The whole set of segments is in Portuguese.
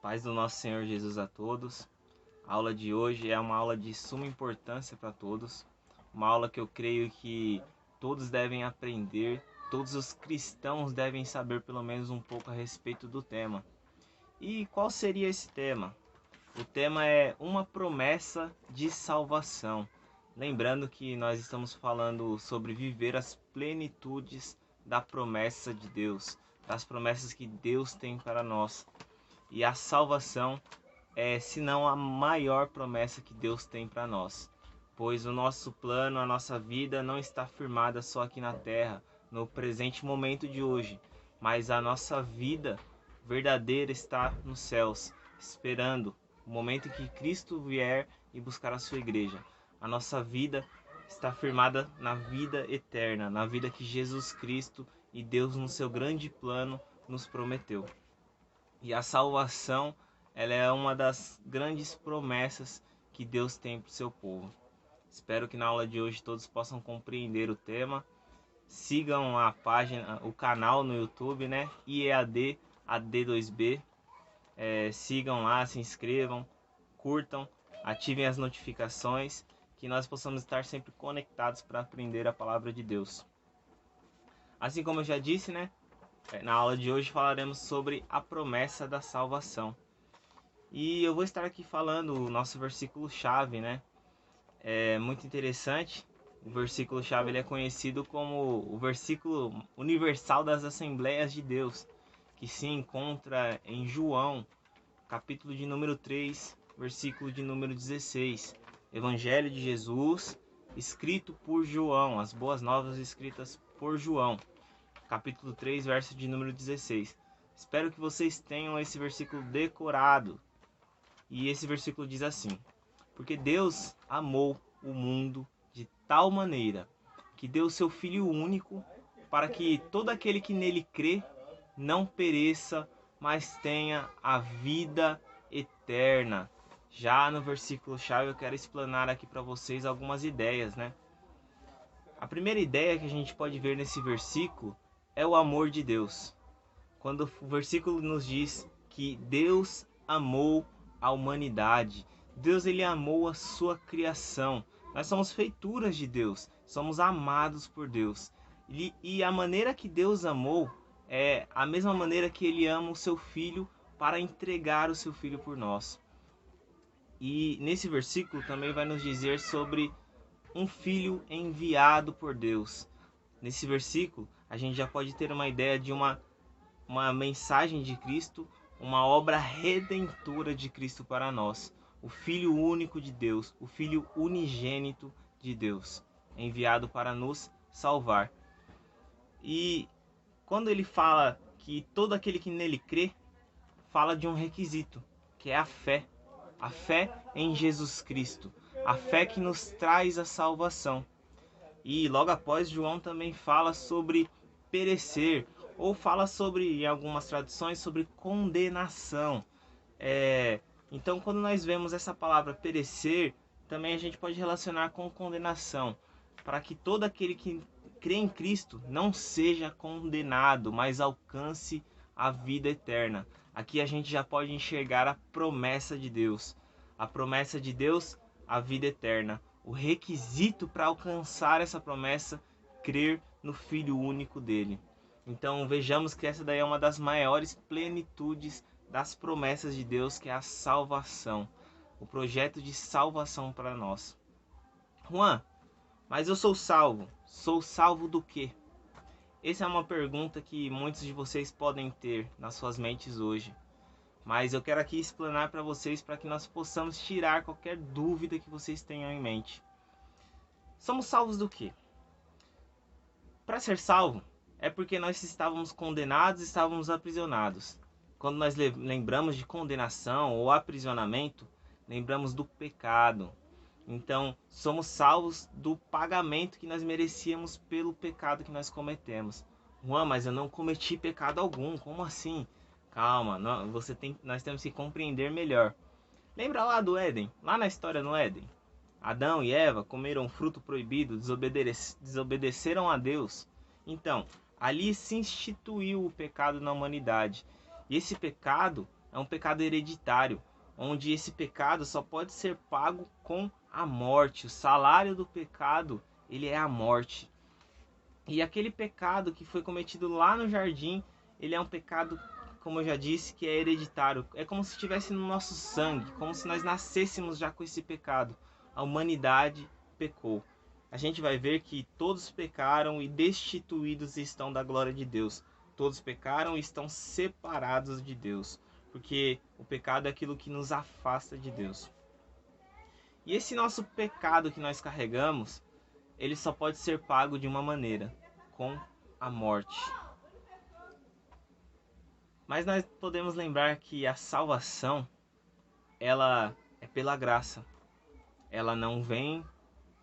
Paz do nosso Senhor Jesus a todos. A aula de hoje é uma aula de suma importância para todos. Uma aula que eu creio que todos devem aprender, todos os cristãos devem saber pelo menos um pouco a respeito do tema. E qual seria esse tema? O tema é uma promessa de salvação. Lembrando que nós estamos falando sobre viver as plenitudes da promessa de Deus, das promessas que Deus tem para nós. E a salvação é, se não a maior promessa que Deus tem para nós. Pois o nosso plano, a nossa vida não está firmada só aqui na terra, no presente momento de hoje. Mas a nossa vida verdadeira está nos céus, esperando o momento em que Cristo vier e buscar a sua igreja. A nossa vida está firmada na vida eterna, na vida que Jesus Cristo e Deus no seu grande plano nos prometeu. E a salvação, ela é uma das grandes promessas que Deus tem para o seu povo. Espero que na aula de hoje todos possam compreender o tema. Sigam a página, o canal no YouTube, né? IEAD AD2B. Sigam lá, se inscrevam, curtam, ativem as notificações, que nós possamos estar sempre conectados para aprender a palavra de Deus. Assim como eu já disse, né? Na aula de hoje falaremos sobre a promessa da salvação. E eu vou estar aqui falando o nosso versículo-chave, né? É muito interessante. O versículo-chave ele é conhecido como o versículo universal das Assembleias de Deus, que se encontra em João, capítulo de número 3, versículo de número 16. Evangelho de Jesus, escrito por João, as boas novas escritas por João. Capítulo 3, verso de número 16. Espero que vocês tenham esse versículo decorado. E esse versículo diz assim: porque Deus amou o mundo de tal maneira que deu o seu Filho único para que todo aquele que nele crê não pereça, mas tenha a vida eterna. Já no versículo-chave eu quero explanar aqui para vocês algumas ideias, né? A primeira ideia que a gente pode ver nesse versículo é o amor de Deus. Quando o versículo nos diz que Deus amou a humanidade, Deus ele amou a sua criação. Nós somos feituras de Deus, somos amados por Deus. E a maneira que Deus amou é a mesma maneira que ele ama o seu Filho para entregar o seu Filho por nós. E nesse versículo também vai nos dizer sobre um Filho enviado por Deus. Nesse versículo a gente já pode ter uma ideia de uma mensagem de Cristo, uma obra redentora de Cristo para nós. O Filho único de Deus, o Filho unigênito de Deus, enviado para nos salvar. E quando ele fala que todo aquele que nele crê, fala de um requisito, que é a fé. A fé em Jesus Cristo, a fé que nos traz a salvação. E logo após, João também fala sobre perecer, ou fala sobre, em algumas traduções, sobre condenação. Então, quando nós vemos essa palavra perecer, também a gente pode relacionar com condenação, para que todo aquele que crê em Cristo não seja condenado, mas alcance a vida eterna. Aqui a gente já pode enxergar a promessa de Deus. A promessa de Deus, a vida eterna. O requisito para alcançar essa promessa, crer no Filho único dele. Então vejamos que essa daí é uma das maiores plenitudes das promessas de Deus, que é a salvação. O projeto de salvação para nós. Juan, mas eu sou salvo. Sou salvo do quê? Essa é uma pergunta que muitos de vocês podem ter nas suas mentes hoje. Mas eu quero aqui explanar para vocês, para que nós possamos tirar qualquer dúvida que vocês tenham em mente. Somos salvos do quê? Para ser salvo, é porque nós estávamos condenados, estávamos aprisionados. Quando nós lembramos de condenação ou aprisionamento, lembramos do pecado. Então, somos salvos do pagamento que nós merecíamos pelo pecado que nós cometemos. Juan, mas eu não cometi pecado algum, como assim? Calma, nós temos que compreender melhor. Lembra lá do Éden? Lá na história no Éden? Adão e Eva comeram um fruto proibido, desobedeceram a Deus. Então, ali se instituiu o pecado na humanidade. E esse pecado é um pecado hereditário, onde esse pecado só pode ser pago com a morte. O salário do pecado, ele é a morte. E aquele pecado que foi cometido lá no jardim, ele é um pecado, como eu já disse, que é hereditário. É como se estivesse no nosso sangue, como se nós nascêssemos já com esse pecado. A humanidade pecou. A gente vai ver que todos pecaram e destituídos estão da glória de Deus. Todos pecaram e estão separados de Deus, porque o pecado é aquilo que nos afasta de Deus. E esse nosso pecado que nós carregamos, ele só pode ser pago de uma maneira, com a morte. Mas nós podemos lembrar que a salvação, ela é pela graça. Ela não vem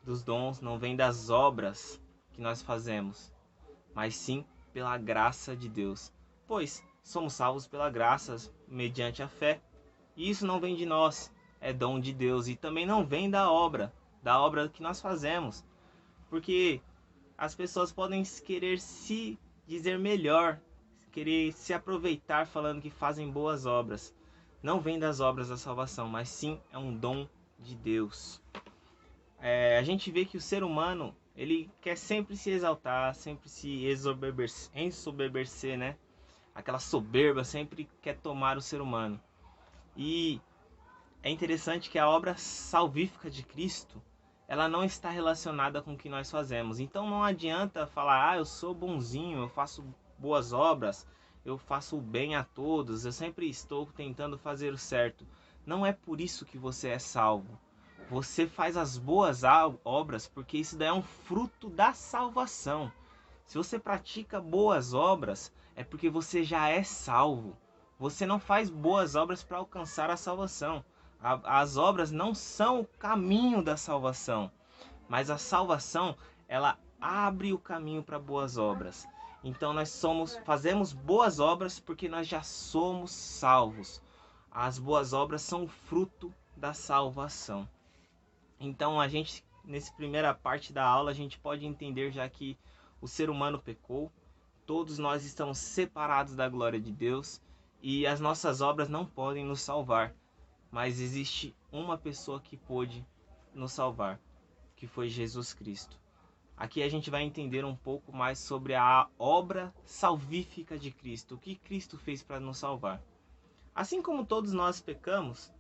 dos dons, não vem das obras que nós fazemos, mas sim pela graça de Deus. Pois somos salvos pela graça, mediante a fé. E isso não vem de nós, é dom de Deus. E também não vem da obra que nós fazemos. Porque as pessoas podem querer se dizer melhor, querer se aproveitar falando que fazem boas obras. Não vem das obras da salvação, mas sim é um dom de Deus. A gente vê que o ser humano, ele quer sempre se exaltar, sempre se ensoberbecer, né? Aquela soberba sempre quer tomar o ser humano. E é interessante que a obra salvífica de Cristo, ela não está relacionada com o que nós fazemos. Então não adianta falar, eu sou bonzinho, eu faço boas obras, eu faço o bem a todos, eu sempre estou tentando fazer o certo. Não é por isso que você é salvo. Você faz as boas obras porque isso daí é um fruto da salvação. Se você pratica boas obras, é porque você já é salvo. Você não faz boas obras para alcançar a salvação. As obras não são o caminho da salvação, mas a salvação, ela abre o caminho para boas obras. Então nós fazemos boas obras porque nós já somos salvos. As boas obras são o fruto da salvação. Então nessa primeira parte da aula, a gente pode entender já que o ser humano pecou, todos nós estamos separados da glória de Deus e as nossas obras não podem nos salvar. Mas existe uma pessoa que pôde nos salvar, que foi Jesus Cristo. Aqui a gente vai entender um pouco mais sobre a obra salvífica de Cristo, o que Cristo fez para nos salvar. Assim como todos nós pecamos,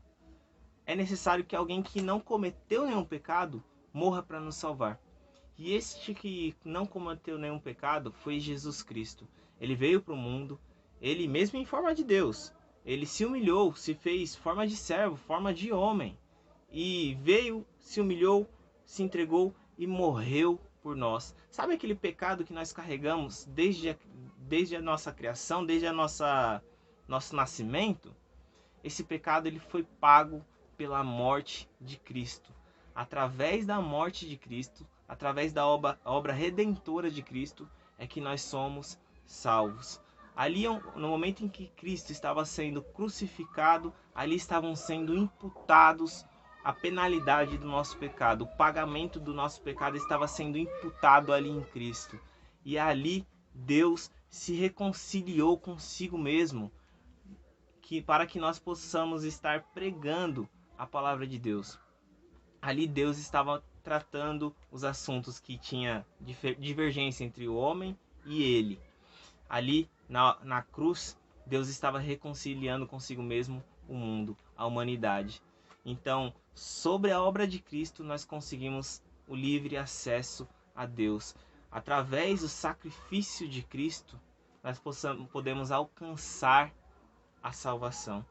é necessário que alguém que não cometeu nenhum pecado morra para nos salvar. E este que não cometeu nenhum pecado foi Jesus Cristo. Ele veio para o mundo, ele mesmo em forma de Deus, ele se humilhou, se fez forma de servo, forma de homem. E veio, se humilhou, se entregou e morreu por nós. Sabe aquele pecado que nós carregamos desde a nossa criação, desde nosso nascimento? Esse pecado ele foi pago pela morte de Cristo. Através da morte de Cristo, através da obra redentora de Cristo, é que nós somos salvos. Ali, no momento em que Cristo estava sendo crucificado, ali estavam sendo imputados a penalidade do nosso pecado. O pagamento do nosso pecado estava sendo imputado ali em Cristo. E ali Deus se reconciliou consigo mesmo, para que nós possamos estar pregando a palavra de Deus. Ali Deus estava tratando os assuntos que tinha divergência entre o homem e ele. Ali na cruz, Deus estava reconciliando consigo mesmo o mundo, a humanidade. Então, sobre a obra de Cristo, nós conseguimos o livre acesso a Deus. Através do sacrifício de Cristo, nós podemos alcançar a salvação.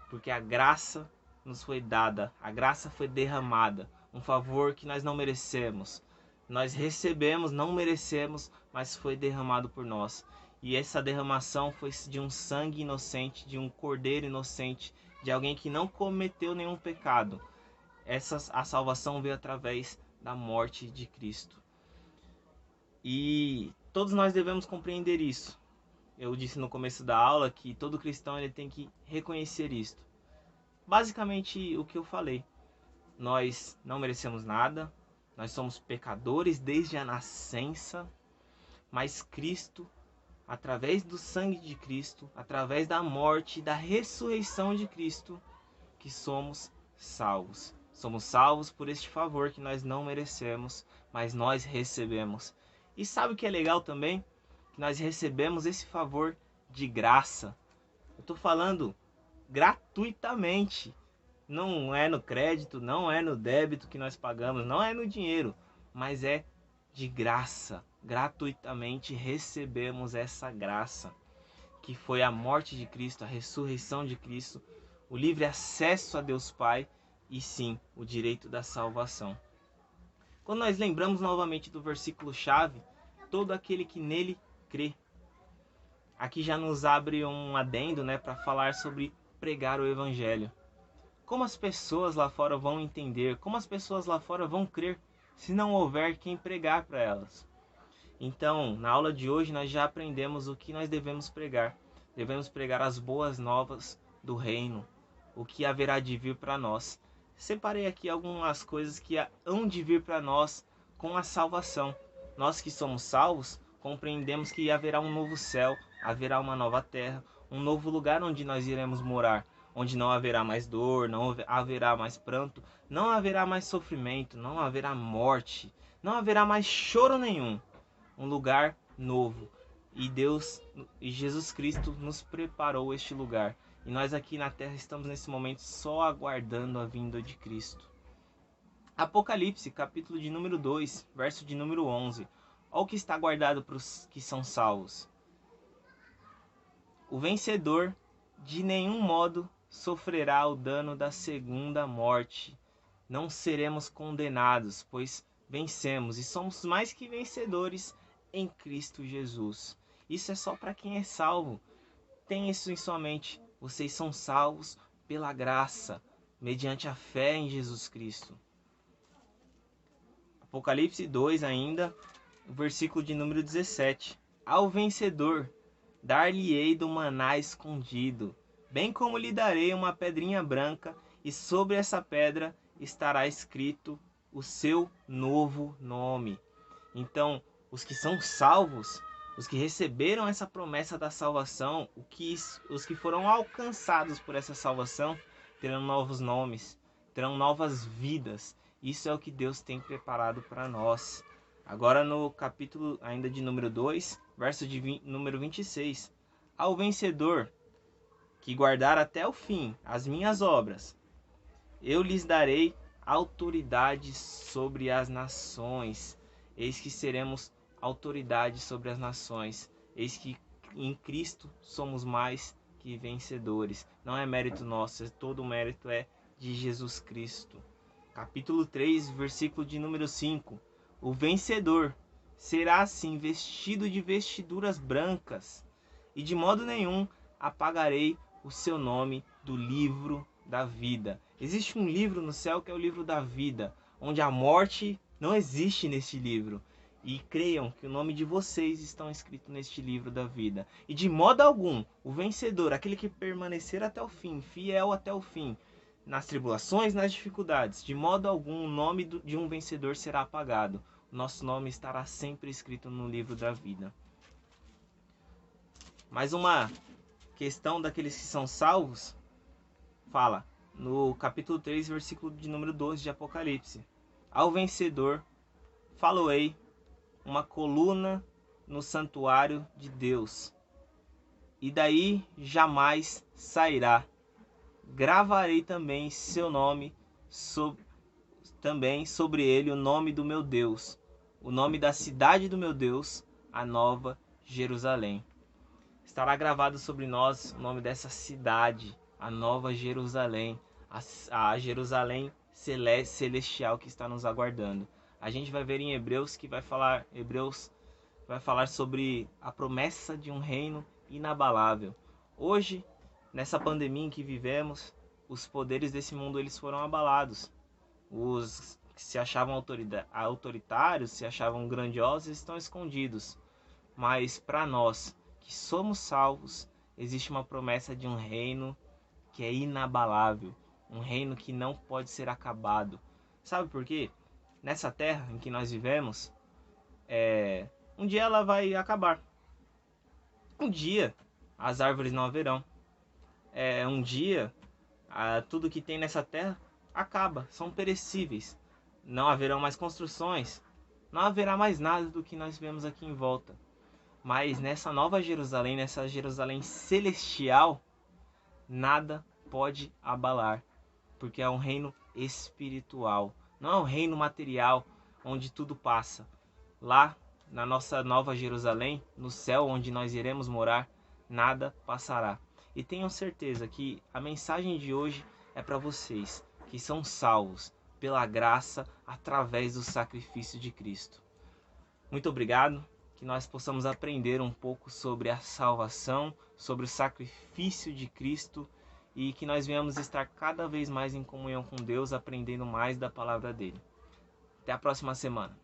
Porque a graça nos foi dada, a graça foi derramada, um favor que nós não merecemos. Nós recebemos, não merecemos, mas foi derramado por nós. E essa derramação foi de um sangue inocente, de um cordeiro inocente, de alguém que não cometeu nenhum pecado. A salvação veio através da morte de Cristo. E todos nós devemos compreender isso. Eu disse no começo da aula que todo cristão ele tem que reconhecer isto. Basicamente o que eu falei. Nós não merecemos nada, nós somos pecadores desde a nascença, mas Cristo, através do sangue de Cristo, através da morte e da ressurreição de Cristo, que somos salvos. Somos salvos por este favor que nós não merecemos, mas nós recebemos. E sabe o que é legal também? Que nós recebemos esse favor de graça. Eu estou falando gratuitamente. Não é no crédito, não é no débito que nós pagamos, não é no dinheiro, mas é de graça. Gratuitamente recebemos essa graça, que foi a morte de Cristo, a ressurreição de Cristo, o livre acesso a Deus Pai e sim, o direito da salvação. Quando nós lembramos novamente do versículo-chave, todo aquele que nele crê. Aqui já nos abre um adendo, para falar sobre pregar o evangelho. Como as pessoas lá fora vão entender, como as pessoas lá fora vão crer, se não houver quem pregar para elas? Então, na aula de hoje nós já aprendemos o que nós devemos pregar. Devemos pregar as boas novas do reino, o que haverá de vir para nós. Separei aqui algumas coisas que hão de vir para nós com a salvação. Nós que somos salvos, compreendemos que haverá um novo céu, haverá uma nova terra, um novo lugar onde nós iremos morar, onde não haverá mais dor, não haverá mais pranto, não haverá mais sofrimento, não haverá morte, não haverá mais choro nenhum. Um lugar novo. E Deus e Jesus Cristo nos preparou este lugar. E nós aqui na terra estamos nesse momento só aguardando a vinda de Cristo. Apocalipse, capítulo de número 2, verso de número 11. Olha o que está guardado para os que são salvos. O vencedor de nenhum modo sofrerá o dano da segunda morte. Não seremos condenados, pois vencemos e somos mais que vencedores em Cristo Jesus. Isso é só para quem é salvo. Tenha isso em sua mente. Vocês são salvos pela graça, mediante a fé em Jesus Cristo. Apocalipse 2 ainda, versículo de número 17. Ao vencedor, dar-lhe-ei do maná escondido, bem como lhe darei uma pedrinha branca, e sobre essa pedra estará escrito o seu novo nome. Então, os que são salvos, os que receberam essa promessa da salvação, os que foram alcançados por essa salvação, terão novos nomes, terão novas vidas. Isso é o que Deus tem preparado para nós. Agora no capítulo ainda de número 2, verso de número 26. Ao vencedor, que guardar até o fim as minhas obras, eu lhes darei autoridade sobre as nações. Eis que seremos autoridade sobre as nações. Eis que em Cristo somos mais que vencedores. Não é mérito nosso, todo o mérito é de Jesus Cristo. Capítulo 3, versículo de número 5. O vencedor será assim vestido de vestiduras brancas, e de modo nenhum apagarei o seu nome do livro da vida. Existe um livro no céu que é o livro da vida, onde a morte não existe neste livro. E creiam que o nome de vocês estão escrito neste livro da vida. E de modo algum, o vencedor, aquele que permanecer até o fim, fiel até o fim, nas tribulações, nas dificuldades, de modo algum o nome de um vencedor será apagado. O nosso nome estará sempre escrito no livro da vida. Mais uma questão daqueles que são salvos, fala no capítulo 3, versículo de número 12 de Apocalipse. Ao vencedor faloei uma coluna no santuário de Deus, e daí jamais sairá. Gravarei também seu nome, também sobre ele o nome do meu Deus, o nome da cidade do meu Deus, a nova Jerusalém. Estará gravado sobre nós o nome dessa cidade, a nova Jerusalém, a Jerusalém celestial que está nos aguardando. A gente vai ver em Hebreus vai falar sobre a promessa de um reino inabalável. Hoje, nessa pandemia em que vivemos, os poderes desse mundo eles foram abalados. Os que se achavam autoritários, se achavam grandiosos, estão escondidos. Mas para nós que somos salvos, existe uma promessa de um reino que é inabalável, um reino que não pode ser acabado. Sabe por quê? Nessa terra em que nós vivemos, um dia ela vai acabar. Um dia as árvores não haverão. Um dia tudo que tem nessa terra acaba, são perecíveis. Não haverão mais construções, não haverá mais nada do que nós vemos aqui em volta. Mas nessa nova Jerusalém, nessa Jerusalém celestial, nada pode abalar, porque é um reino espiritual, não é um reino material onde tudo passa. Lá, na nossa nova Jerusalém, no céu onde nós iremos morar, nada passará. E tenham certeza que a mensagem de hoje é para vocês que são salvos pela graça através do sacrifício de Cristo. Muito obrigado, que nós possamos aprender um pouco sobre a salvação, sobre o sacrifício de Cristo e que nós venhamos estar cada vez mais em comunhão com Deus, aprendendo mais da palavra dele. Até a próxima semana.